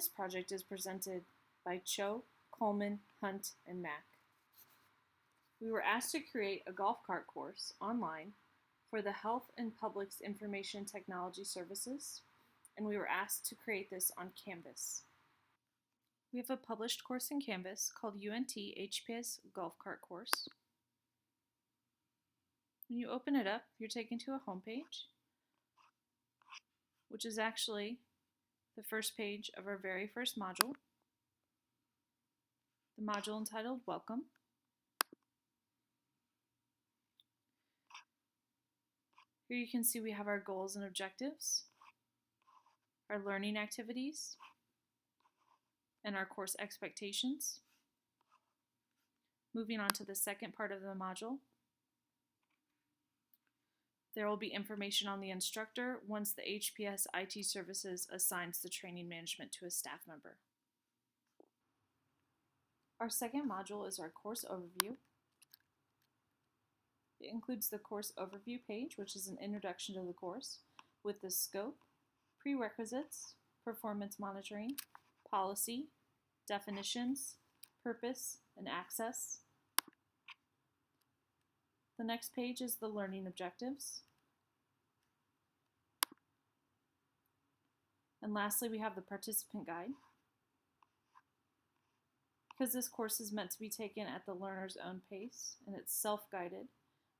This project is presented by Cho, Coleman, Hunt, and Mack. We were asked to create a golf cart course online for the Health and Public Information Technology Services, and we were asked to create this on Canvas. We have a published course in Canvas called UNT HPS Golf Cart Course. When you open it up, you're taken to a home page, which is actually the first page of our very first module, the module entitled Welcome. Here you can see we have our goals and objectives, our learning activities, and our course expectations. Moving on to the second part of the module, there will be information on the instructor once the HPS IT Services assigns the training management to a staff member. Our second module is our course overview. It includes the course overview page, which is an introduction to the course, with the scope, prerequisites, performance monitoring, policy, definitions, purpose, and access. The next page is the learning objectives. And lastly, we have the participant guide. Because this course is meant to be taken at the learner's own pace and it's self-guided,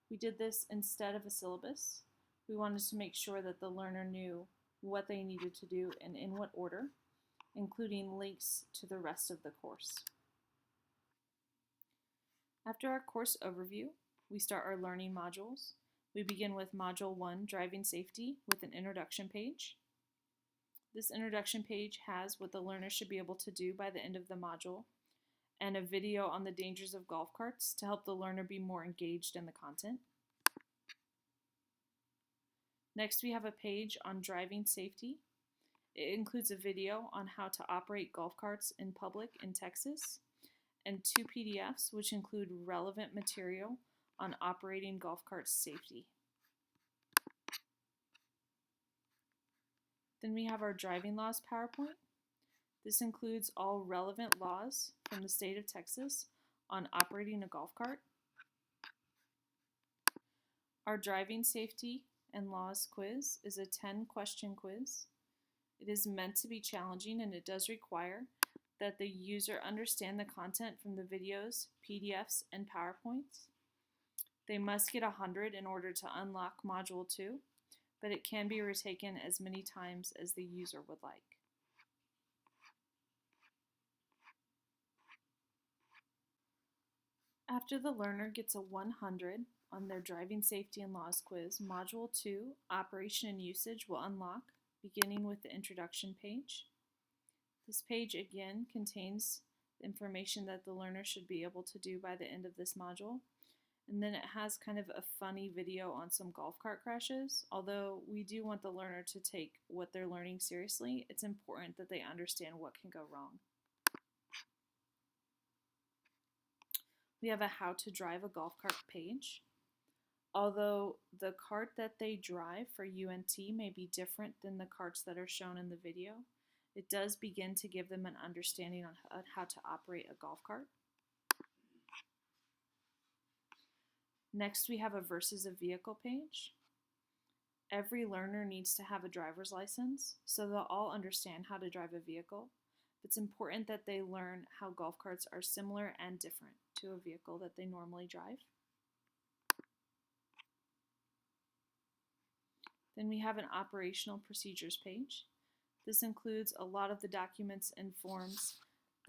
we did this instead of a syllabus. We wanted to make sure that the learner knew what they needed to do and in what order, including links to the rest of the course. After our course overview, we start our learning modules. We begin with Module 1, Driving Safety, with an introduction page. This introduction page has what the learner should be able to do by the end of the module, and a video on the dangers of golf carts to help the learner be more engaged in the content. Next, we have a page on driving safety. It includes a video on how to operate golf carts in public in Texas, and 2 PDFs which include relevant material on operating golf cart safety. Then we have our driving laws PowerPoint. This includes all relevant laws from the state of Texas on operating a golf cart. Our driving safety and laws quiz is a 10-question quiz. It is meant to be challenging, and it does require that the user understand the content from the videos, PDFs, and PowerPoints. They must get 100 in order to unlock Module 2, but it can be retaken as many times as the user would like. After the learner gets a 100 on their driving safety and laws quiz, Module 2, Operation and Usage, will unlock, beginning with the introduction page. This page again contains information that the learner should be able to do by the end of this module. And then it has kind of a funny video on some golf cart crashes. Although we do want the learner to take what they're learning seriously, it's important that they understand what can go wrong. We have a how to drive a golf cart page. Although the cart that they drive for UNT may be different than the carts that are shown in the video, it does begin to give them an understanding on how to operate a golf cart. Next, we have a versus a vehicle page. Every learner needs to have a driver's license, so they'll all understand how to drive a vehicle. It's important that they learn how golf carts are similar and different to a vehicle that they normally drive. Then we have an operational procedures page. This includes a lot of the documents and forms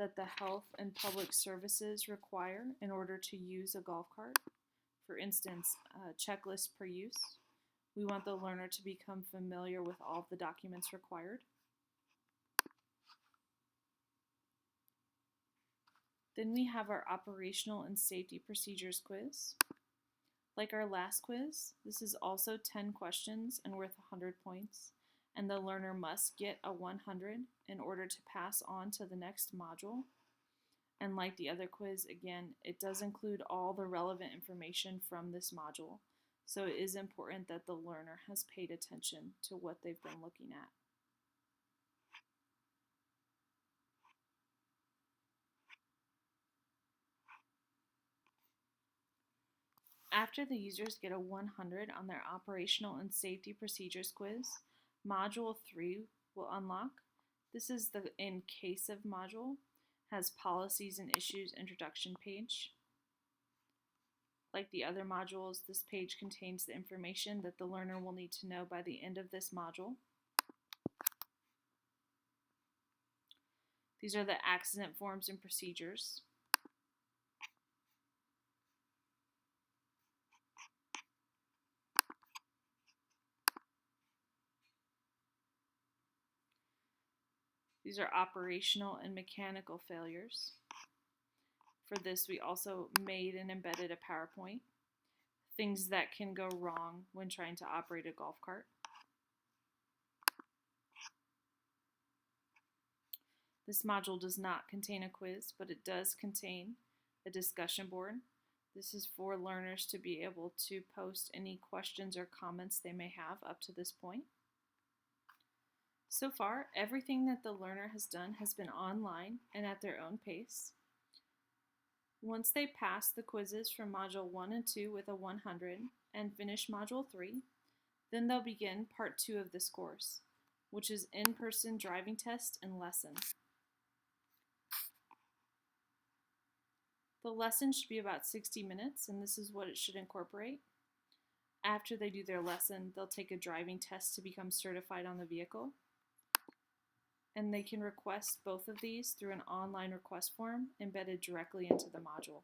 that the Health and Public Services require in order to use a golf cart. For instance, a checklist per use. We want the learner to become familiar with all of the documents required. Then we have our operational and safety procedures quiz. Like our last quiz, this is also 10 questions and worth 100 points, and the learner must get a 100 in order to pass on to the next module. And like the other quiz, again, it does include all the relevant information from this module, so it is important that the learner has paid attention to what they've been looking at. After the users get a 100 on their Operational and Safety Procedures quiz, Module 3 will unlock. This is the In Case of module, has Policies and Issues introduction page. Like the other modules, this page contains the information that the learner will need to know by the end of this module. These are the accident forms and procedures. These are operational and mechanical failures. For this, we also made and embedded a PowerPoint. Things that can go wrong when trying to operate a golf cart. This module does not contain a quiz, but it does contain a discussion board. This is for learners to be able to post any questions or comments they may have up to this point. So far, everything that the learner has done has been online and at their own pace. Once they pass the quizzes from Module 1 and 2 with a 100 and finish Module 3, then they'll begin Part 2 of this course, which is in-person driving test and lesson. The lesson should be about 60 minutes, and this is what it should incorporate. After they do their lesson, they'll take a driving test to become certified on the vehicle. And they can request both of these through an online request form embedded directly into the module.